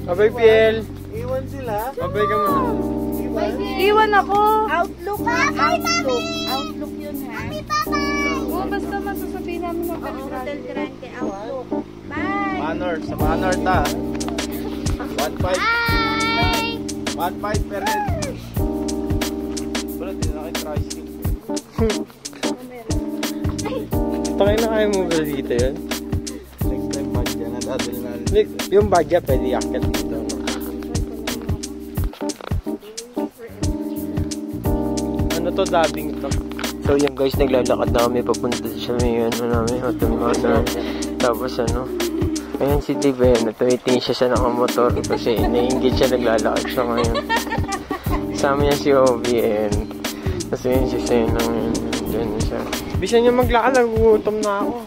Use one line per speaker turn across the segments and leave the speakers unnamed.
Abay, Piel.
Iwan sila.
Abay ka mo.
Iwan ako. Outlook ha. Outlook. Outlook yun ha. Oo, basta masasabihin namin ng Hotel Grande Outlook. Bye.
Manor. Sa Manor ta. 1.5.
Bye.
1.5 per head. Wala, din na kayo tricycle.
Takay na kaya mo ba dito yun?
Next time badya na dadal na.
Yung badya pwede yakit dito. No? Ano to, dabbing to? So yun guys, naglalakad na kami papunta sa may ano namin, Hotel Manor. Tapos ano, ayun si Dave, tumitingin siya nakamotor kasi naiingit siya, naglalakad siya ngayon. Kasama niya si Obi, ayun. Tapos yun siya sa'yo nang yun siya. Bisa niya maglakad, nagugutom na ako.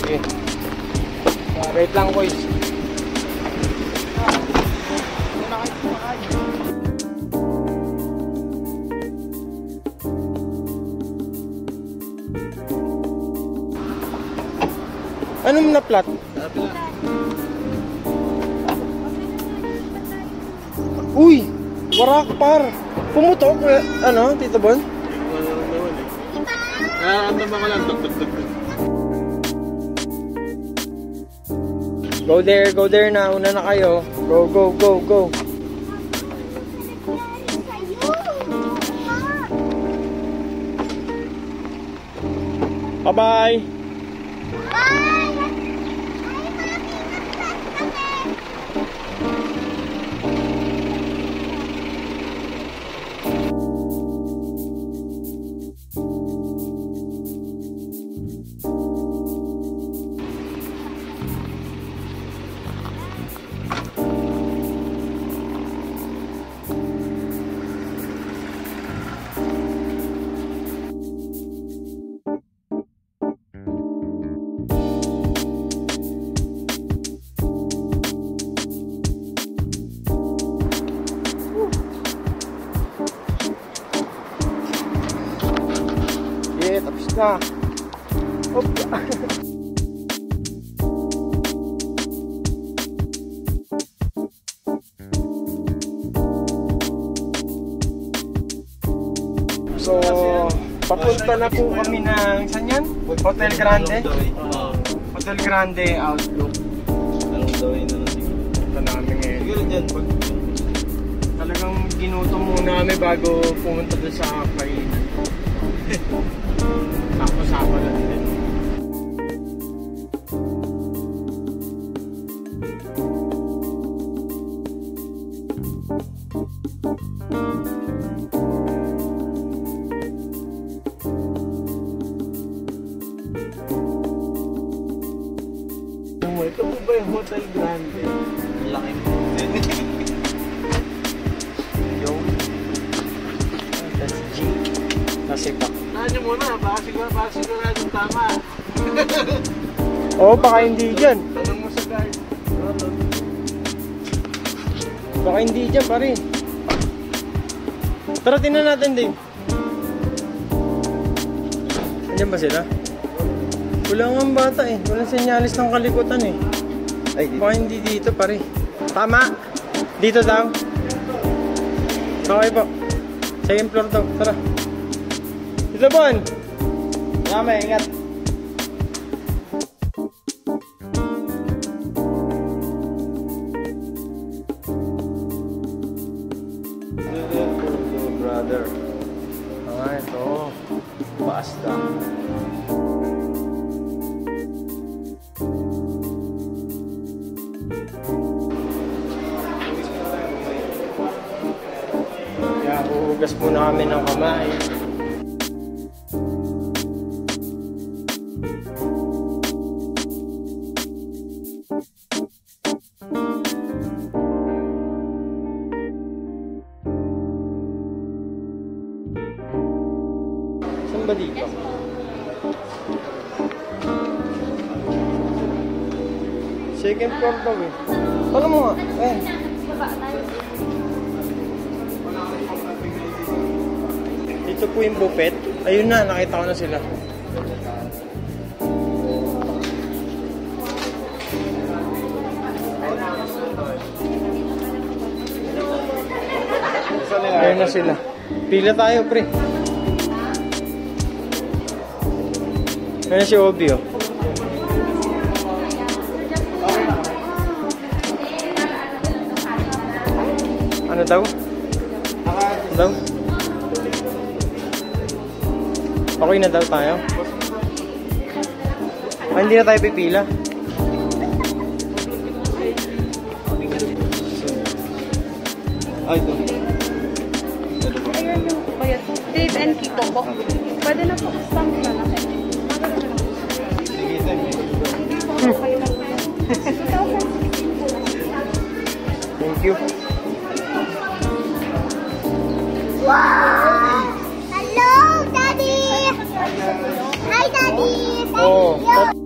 Okay. Wait lang boys. Anong na-plat? Uy! Warak par! Pumutok! Ano, Tito Bon?
Nararamdaman ko lang.
Go there na. Una na kayo. Go. Bye-bye! Tapos na. Opa. So, papunta na po kami ng saan yan? Hotel Grande? Hotel Grande Outlook.
Anong gawin na natin?
Punta namin ngayon.
Siguro dyan.
Talagang ginutom muna kami bago pumunta doon sa kainan. Sako-sako lang din.
Ito po ba yung Hotel Grande? Laki mo.
Yo. That's G. Nasipak.
Ano muna, baka sigurado tama.
Oo, baka hindi dyan.
Tanong mo sa guard.
Baka hindi dyan, pare. Tara, tingnan natin, Dave. Andiyan ba sila? Wala nga ang bata eh. Walang senyalis ng kalikutan eh.
Ay, dito.
Baka hindi dito, pare. Tama! Dito daw. Okay po. Second floor daw. Tara. Dito, Bon!
Tama, ingat.
Hugas muna kami ng kamay. Saan ba dito? Second floor daw eh. Alam mo nga, eh. Dito po yung buffet. Ayun na, nakita ko na sila. Ayun na sila. Pila tayo, pre. Ayun si Obi, oh. Ano daw? Ano daw? Okay na daw tayo? Ah, hindi na tayo pipila.
Ay, ito.
Ayan yung bayad. Dave and Kiko po. Pwede na po. Stamp na lang.
Sige, tayo.
Kayo lang po. 2016 po.
Thank you.
Wow! Hello, Daddy! Hi, Daddy! Thank
Oh.
you!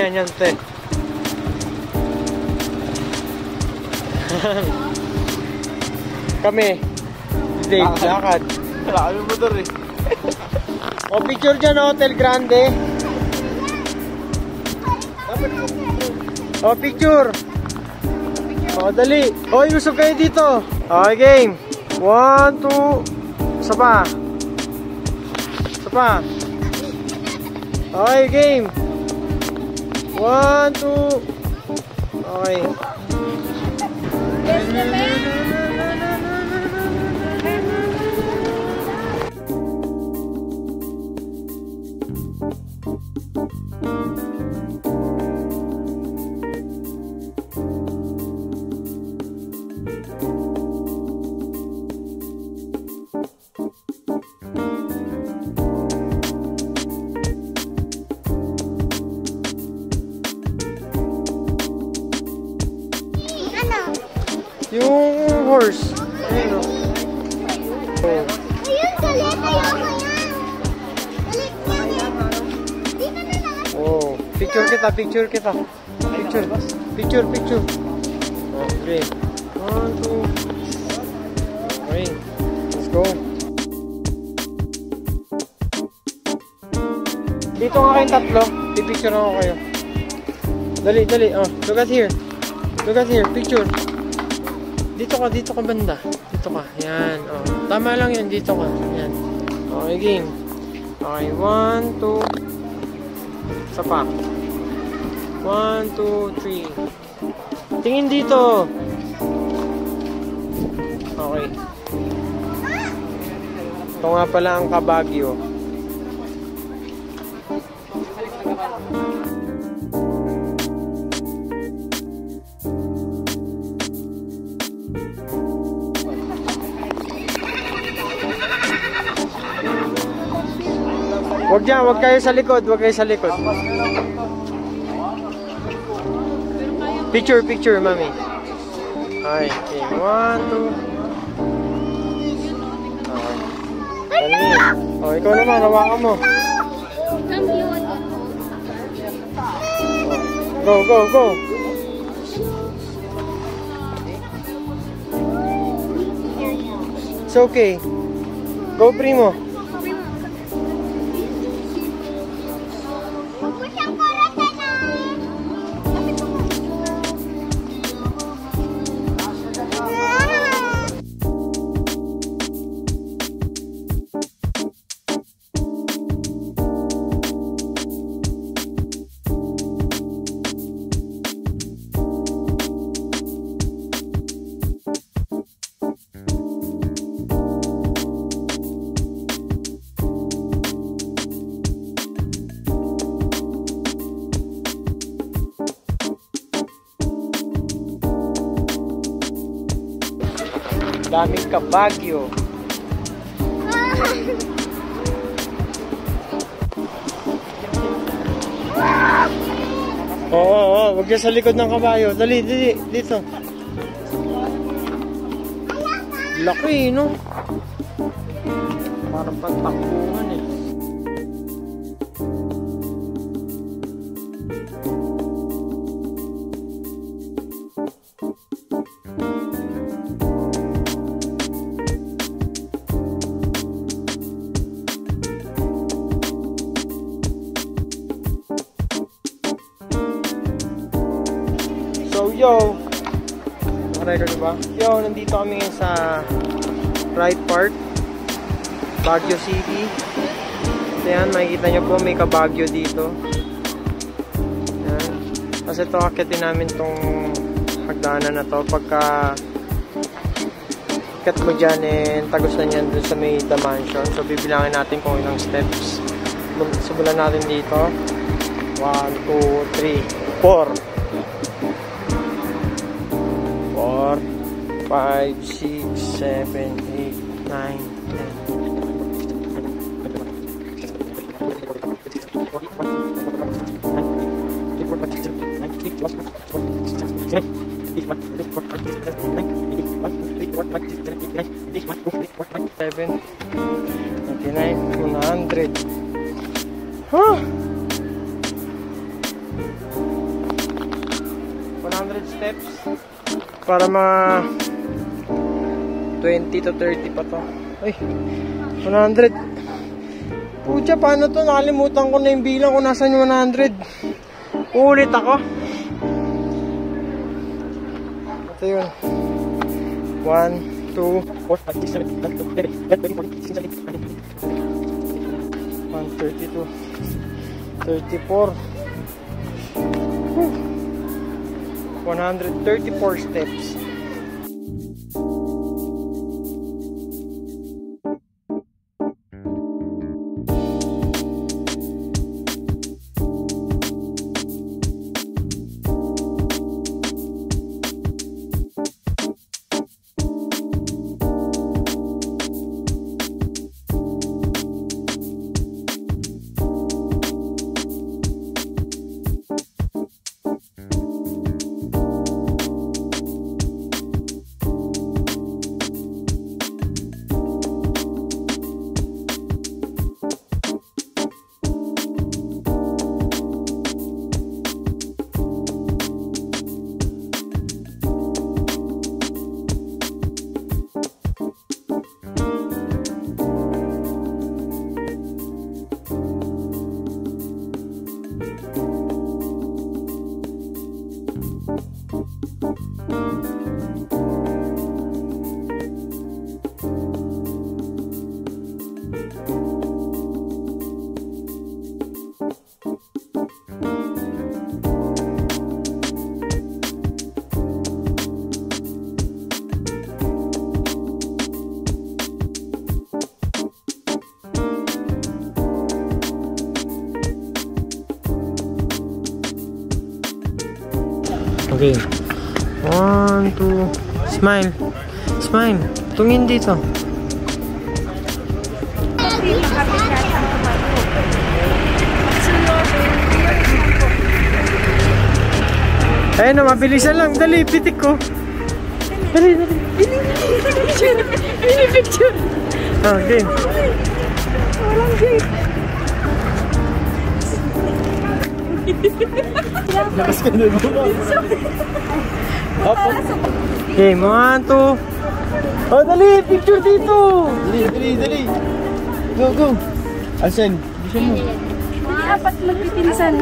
Yan, te. Kami. Dave, lakad.
Wala kami motor eh.
O, picture dyan, Hotel Grande. O, picture. O, dali. O, ilusog kayo dito. Okay, game. 1, 2. Isa pa. Isa pa. Okay, game. 1, 2. Okay. Yung horse. Ayun o.
Ayun, galit. Ayoko yan.
Picture kita. Picture. Okay. 1, 2. Okay. Let's go. Dito nga kayong tatlo. Pipicture ako kayo. Dali. Oh, look at here. Picture. Dito ka banda. Dito ka. Yan. Oh, tama lang yan. Dito ka. Yan. Okay, game. Okay, 1, 2. Isa pa. 1, 2, 3. Tingin dito. Okay. Ito nga pala ang Kabagyo. Wag kayo sa likod. Picture, mami. Okay, 1, 2. Okay. Oh, ikaw naman, hawakan mo. Go. It's okay. Go, Primo. Daming Kabagyo. Oo, wag dyan sa likod ng kabayo. Dali, dito. Laki, no? Parang pantakbuhan eh. So, yo! Naka-record ba? Yo, nandito kami sa Pride Park, Baguio City. So, yan, makikita nyo po, may Kabagyo dito. Yan. Kasi ito, akitin namin tong hagdanan na to. Pagka akit mo dyan, tagos na yan dun sa may The Mansion. So, bibilangin natin kung ilang steps. Simulan natin dito. 1, 2, 3, 4. 5, 6, 7, 8, 9, 100. Huh? 100 steps para mga 20 to 30 pa to. Ay, 100. Pucha, paano to? Nakalimutan ko na yung bilang kung nasan yung 100. Ulit ako. Ito yun. 1, 2, 4, 5, 6, 7, 8, 9, 10, 11, 12, 13, 14. 134 steps. Okay. 1, 2. Smile. Smile. Tungin dito. Ayun na, mabilisan lang. Dali, pitik ko. Dali, dali. Picture. Oh, game.
Walang game.
Lakas ka na mo. Opo.
Game, 1, 2. Oh, dali, picture dito.
Dali, dali, dali. Go, go. Asan? Bisan mo.
Dapat magpipinsan.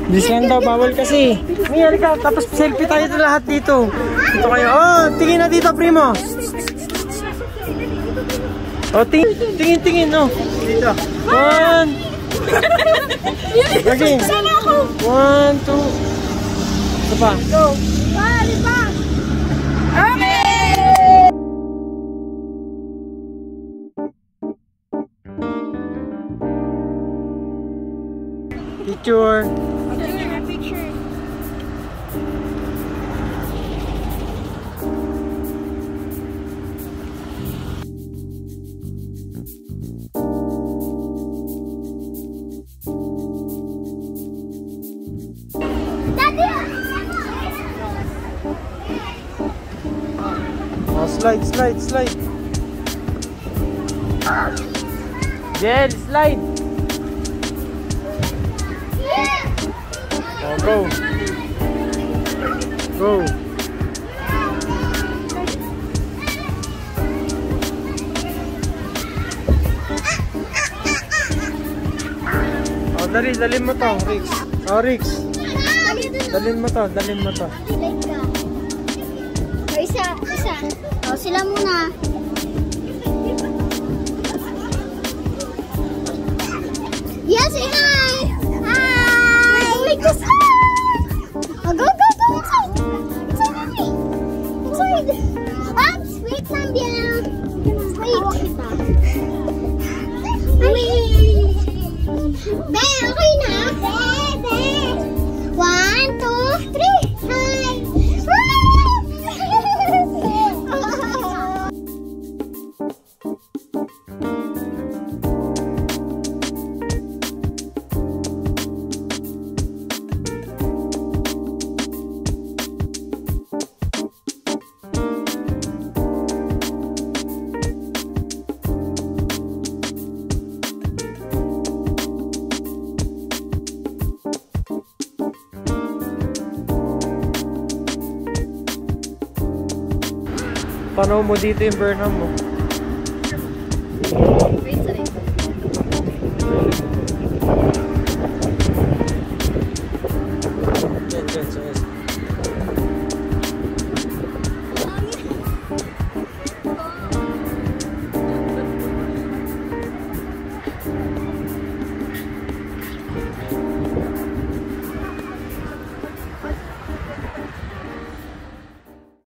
Bilis lang daw, bawal kasi. Mayari ka, tapos selfie tayo sa lahat dito. Dito kayo. Oh, tingin na dito, primo. Oh, tingin, tingin, oh. Dito. 1. Lagi. 1, 2. Ito pa. Go.
Bali pa. Okay!
Picture.
Picture.
Oh, slide, slide, slide. Jel, slide. Oh, go. Go. Oh, dali mo to, Rix. Oh, Rix. Dalhin mo to, dalhin mo to.
Isa. O, sila muna. Yes, say hi! Hi! Make this hi! Oh, go! Inside! Inside, baby! Inside! Oops! Wait lang, Biel! Wait! Be, okay na? Be! 1, 2, 3! Hi!
Panaw mo dito yung Burnham mo.